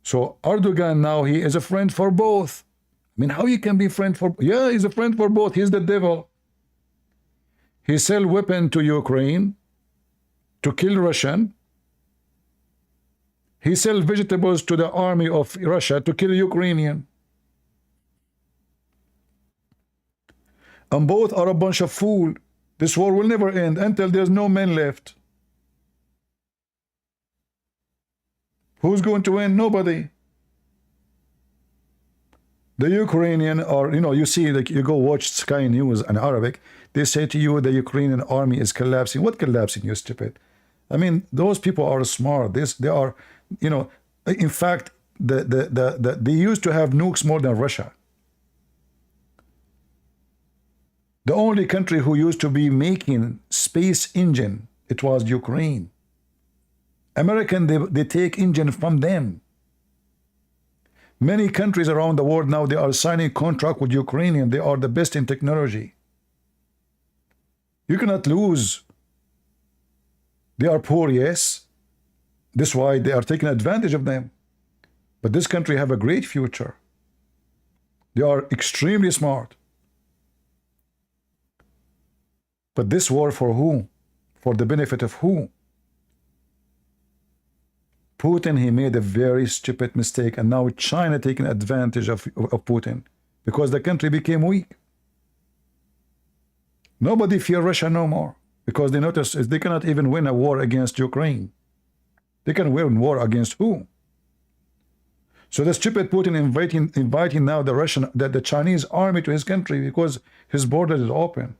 So Erdogan now, he is a friend for both. I mean, how he can be friend for, yeah, he's a friend for both. He's the devil. He sell weapon to Ukraine to kill Russian. He sell vegetables to the army of Russia to kill Ukrainian. And both are a bunch of fools. This war will never end until there's no men left. Who's going to win? Nobody. The Ukrainian are, you see, like you go watch Sky News in Arabic, they say to you the Ukrainian army is collapsing. What collapsing, you stupid? I mean, those people are smart. They are, in fact, they used to have nukes more than Russia. The only country who used to be making space engine, it was Ukraine. American, they take engine from them. Many countries around the world now, they are signing contract with Ukrainian. They are the best in technology. You cannot lose. They are poor, yes. That's why they are taking advantage of them. But this country have a great future. They are extremely smart. But this war for who? For the benefit of who? Putin, he made a very stupid mistake, and now China taking advantage of Putin because the country became weak. Nobody fear Russia no more because they notice they cannot even win a war against Ukraine. They can win war against who? So the stupid Putin inviting now the Chinese army to his country because his border is open.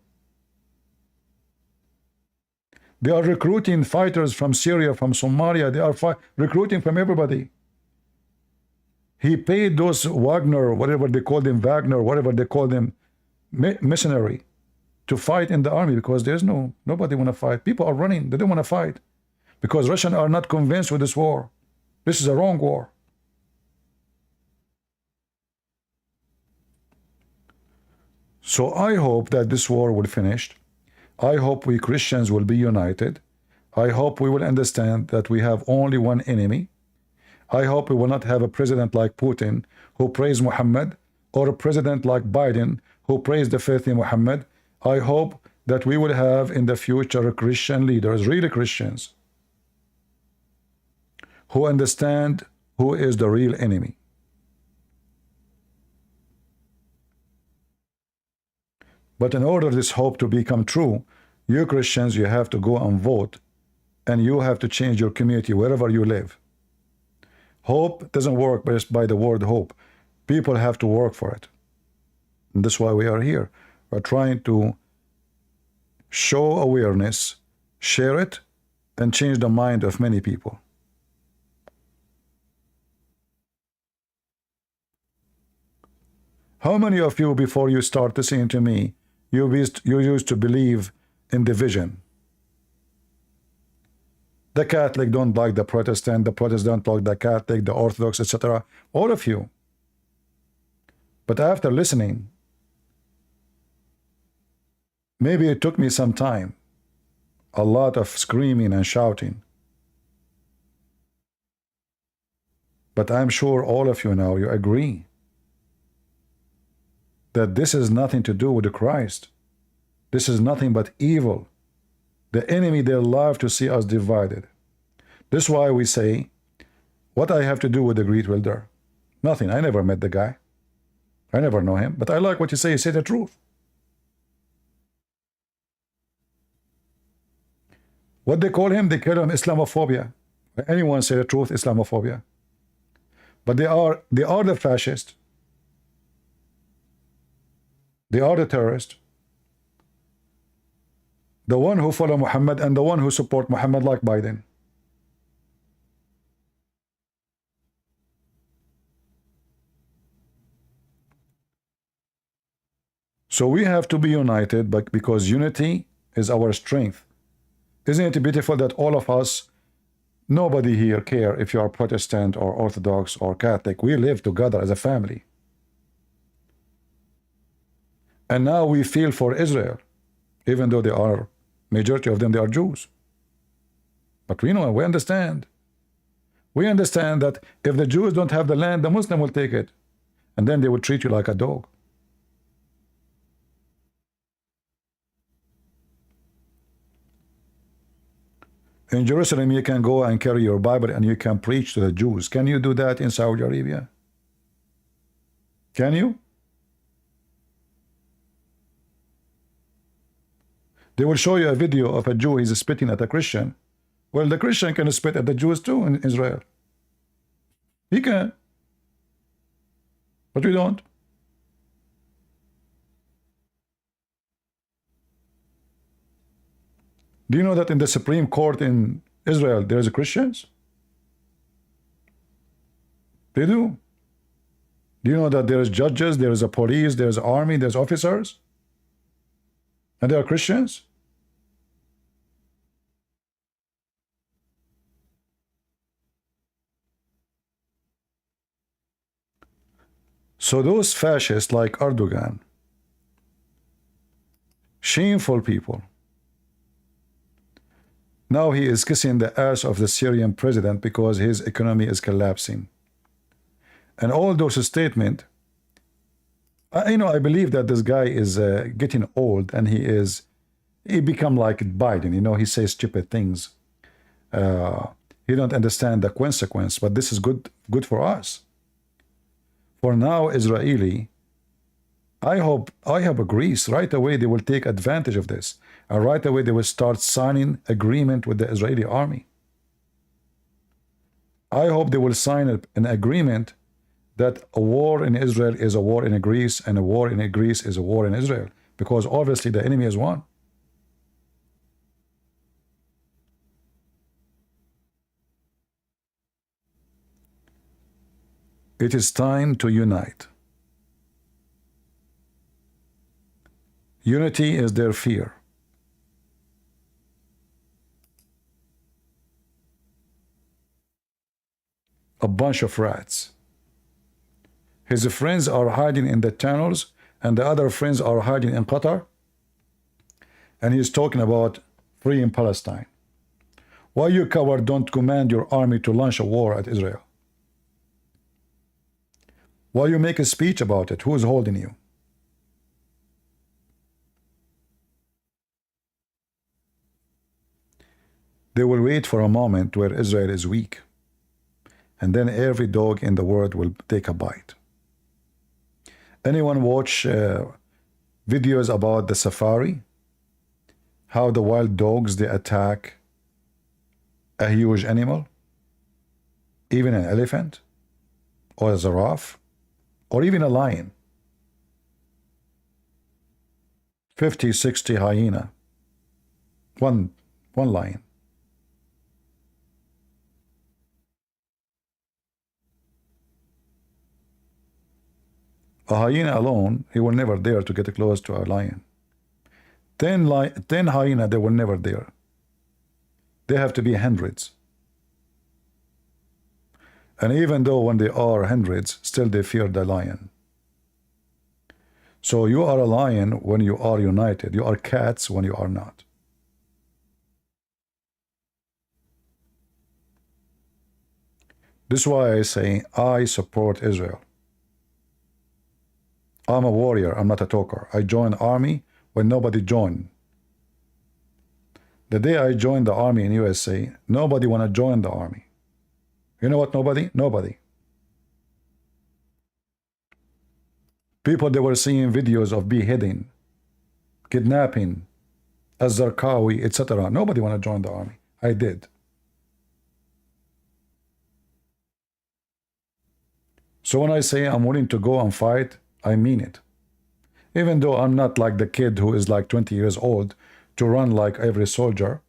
They are recruiting fighters from Syria, from Somalia. They are recruiting from everybody. He paid those Wagner, whatever they call them, whatever they call them, mercenary, to fight in the army because there's nobody want to fight. People are running. They don't want to fight because Russians are not convinced with this war. This is a wrong war. So I hope that this war will finish. I hope we Christians will be united. I hope we will understand that we have only one enemy. I hope we will not have a president like Putin who praised Muhammad, or a president like Biden who praised the faith in Muhammad. I hope that we will have in the future Christian leaders, really Christians, who understand who is the real enemy. But in order this hope to become true, you Christians, you have to go and vote, and you have to change your community wherever you live. Hope doesn't work just by the word hope. People have to work for it. And that's why we are here. We're trying to show awareness, share it, and change the mind of many people. How many of you, before you start listening to me, you used to believe in division? The Catholic don't like the Protestant don't like the Catholic, the Orthodox, etc. All of you. But after listening, maybe it took me some time, a lot of screaming and shouting. But I'm sure all of you now, you agree that this is nothing to do with Christ. This is nothing but evil. The enemy, they love to see us divided. This is why we say, what I have to do with the great welder? Nothing. I never met the guy. I never know him. But I like what you say. You say the truth. What they call him? They call him Islamophobia. Anyone say the truth, Islamophobia. But they are the fascists. They are the terrorists. The one who follow Muhammad and the one who support Muhammad, like Biden. So we have to be united, but because unity is our strength. Isn't it beautiful that all of us, nobody here care if you are Protestant or Orthodox or Catholic, we live together as a family. And now we feel for Israel, even though they are, majority of them, they are Jews. But we know, we understand. We understand that if the Jews don't have the land, the Muslim will take it. And then they will treat you like a dog. In Jerusalem, you can go and carry your Bible and you can preach to the Jews. Can you do that in Saudi Arabia? Can you? They will show you a video of a Jew, he's spitting at a Christian. Well, the Christian can spit at the Jews too in Israel. He can. But we don't. Do you know that in the Supreme Court in Israel, there's Christians? They do. Do you know that there's judges, there's a police, there's army, there's officers? And they are Christians? So those fascists like Erdogan, shameful people. Now he is kissing the ass of the Syrian president because his economy is collapsing. And all those statements, I believe that this guy is getting old and he become like Biden. He says stupid things. He don't understand the consequence, but this is good for us. For now, Israeli, I hope Greece right away they will take advantage of this, and right away they will start signing agreement with the Israeli army. I hope they will sign an agreement that a war in Israel is a war in Greece, and a war in Greece is a war in Israel, because obviously the enemy has won. It is time to unite. Unity is their fear. A bunch of rats. His friends are hiding in the tunnels and the other friends are hiding in Qatar, and he's talking about free in Palestine. Why you coward don't command your army to launch a war at Israel? Why you make a speech about it? Who's holding you? They will wait for a moment where Israel is weak, and then every dog in the world will take a bite. Anyone watch videos about the safari? How the wild dogs, they attack a huge animal, even an elephant, or a giraffe, or even a lion. 50, 60 hyena, one lion. A hyena alone, he will never dare to get close to a lion. 10 hyena, they will never dare. They have to be hundreds. And even though when they are hundreds, still they fear the lion. So you are a lion when you are united. You are cats when you are not. This is why I say I support Israel. I'm a warrior, I'm not a talker. I joined army when nobody joined. The day I joined the army in USA, nobody want to join the army. You know what nobody? Nobody. People, they were seeing videos of beheading, kidnapping, Azarqawi, etc. Nobody want to join the army. I did. So when I say I'm willing to go and fight, I mean it. Even though I'm not like the kid who is like 20 years old to run like every soldier,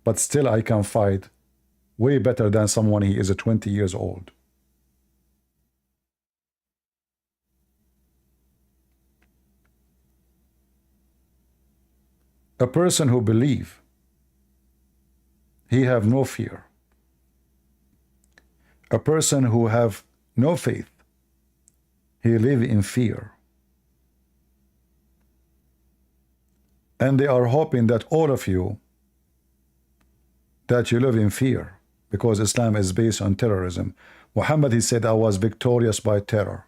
but still I can fight way better than someone who is 20 years old. A person who believe, he have no fear. A person who have no faith, he live in fear. And they are hoping that all of you, that you live in fear, because Islam is based on terrorism. Muhammad, he said, I was victorious by terror.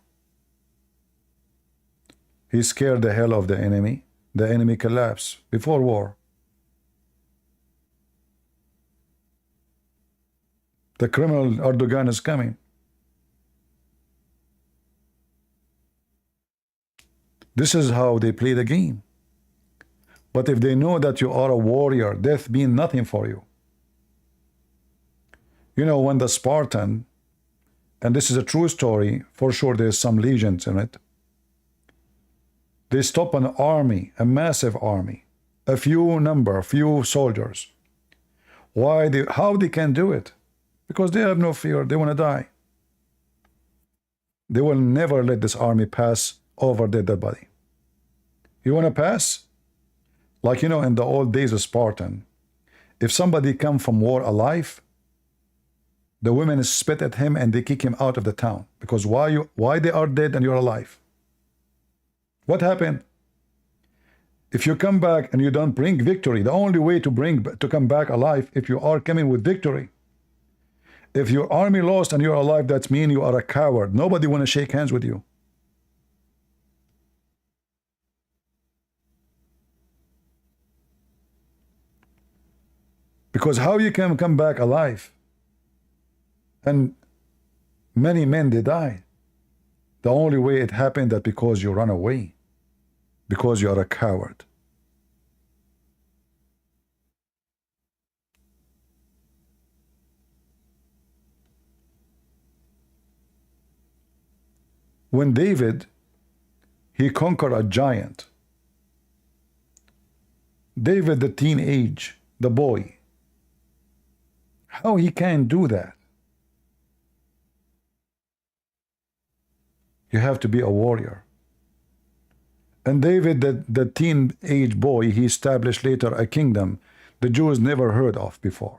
He scared the hell of the enemy. The enemy collapsed before war. The criminal Erdogan is coming. This is how they play the game. But if they know that you are a warrior, death means nothing for you. You know, when the Spartan, and this is a true story, for sure there's some legends in it, they stop an army, a massive army, a few soldiers. How they can do it? Because they have no fear, they want to die. They will never let this army pass over their dead body. You want to pass? Like, you know, in the old days of Spartan, if somebody come from war alive, the women spit at him and they kick him out of the town. Because why they are dead and you're alive? What happened? If you come back and you don't bring victory, the only way to come back alive, if you are coming with victory. If your army lost and you're alive, that means you are a coward. Nobody want to shake hands with you. Because how you can come back alive? And many men, they died. The only way it happened that because you run away. Because you are a coward. When David, he conquered a giant. David, the teenage, the boy. How he can do that? You have to be a warrior. And David, the teenage boy, he established later a kingdom the Jews never heard of before.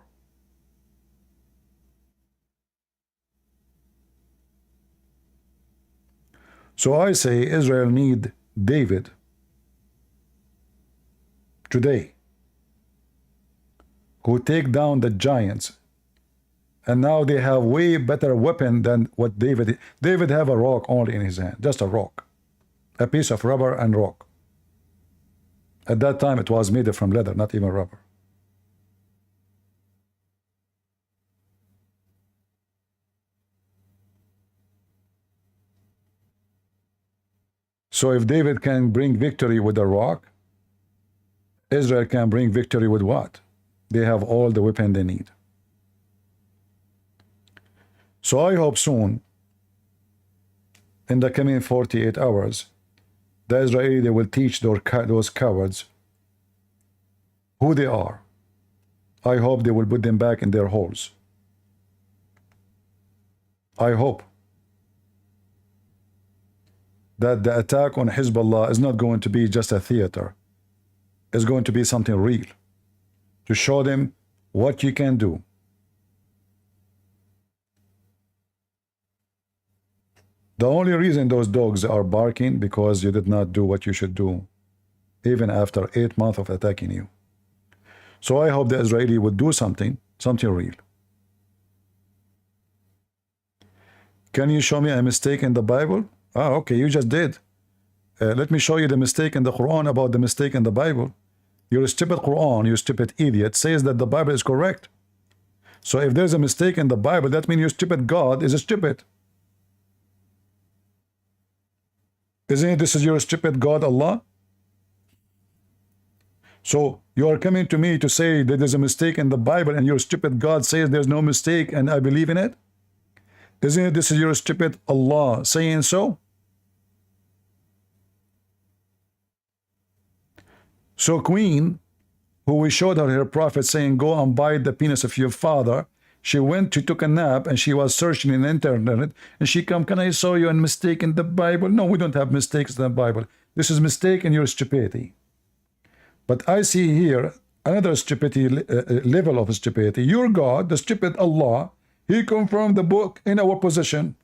So I say Israel need David today, who take down the giants. And now they have way better weapon than what David have a rock only in his hand, just a rock, a piece of rubber and rock. At that time it was made from leather, not even rubber. So if David can bring victory with a rock, Israel can bring victory with what? They have all the weapon they need. So I hope soon, in the coming 48 hours, the Israeli, they will teach those cowards who they are. I hope they will put them back in their holes. I hope that the attack on Hezbollah is not going to be just a theater. It's going to be something real, to show them what you can do. The only reason those dogs are barking because you did not do what you should do, even after 8 months of attacking you. So I hope the Israeli would do something real. Can you show me a mistake in the Bible? Ah, okay, you just did. Let me show you the mistake in the Quran about the mistake in the Bible. Your stupid Quran, you stupid idiot, says that the Bible is correct. So if there's a mistake in the Bible, that means your stupid God is stupid. Isn't it? This is your stupid God, Allah. So you are coming to me to say that there's a mistake in the Bible, and your stupid God says there's no mistake, and I believe in it? Isn't it? This is your stupid Allah saying so? So Queen, who we showed her prophet saying, go and bite the penis of your father, she took a nap, and she was searching in the internet, and she come, can I show you a mistake in the Bible? No, we don't have mistakes in the Bible. This is mistake in your stupidity. But I see here another stupidity, level of stupidity. Your God, the stupid Allah, he confirmed the book in our possession.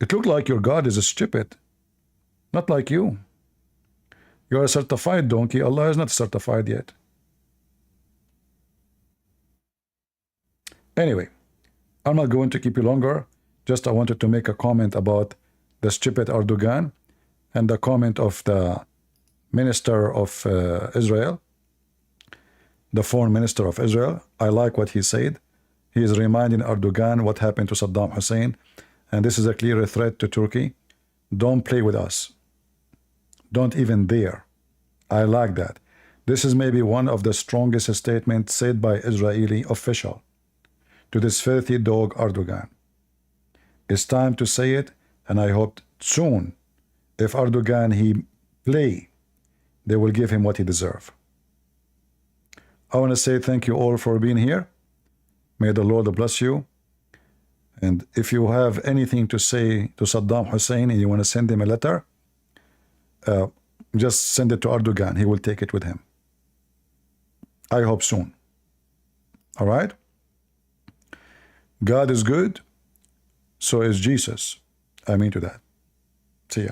It looked like your God is stupid, not like you. You are a certified donkey. Allah is not certified yet. Anyway, I'm not going to keep you longer. Just I wanted to make a comment about the stupid Erdogan and the comment of the minister of Israel, the foreign minister of Israel. I like what he said. He is reminding Erdogan what happened to Sadam Hussein, and this is a clear threat to Turkey. Don't play with us. Don't even dare. I like that. This is maybe one of the strongest statements said by Israeli official to this filthy dog Erdogan. It's time to say it, and I hope soon, if Erdogan he play, they will give him what he deserves. I want to say thank you all for being here. May the Lord bless you. And if you have anything to say to Saddam Hussein and you want to send him a letter, just send it to Erdogan. He will take it with him. I hope soon. All right? God is good, so is Jesus. I mean to that. See ya.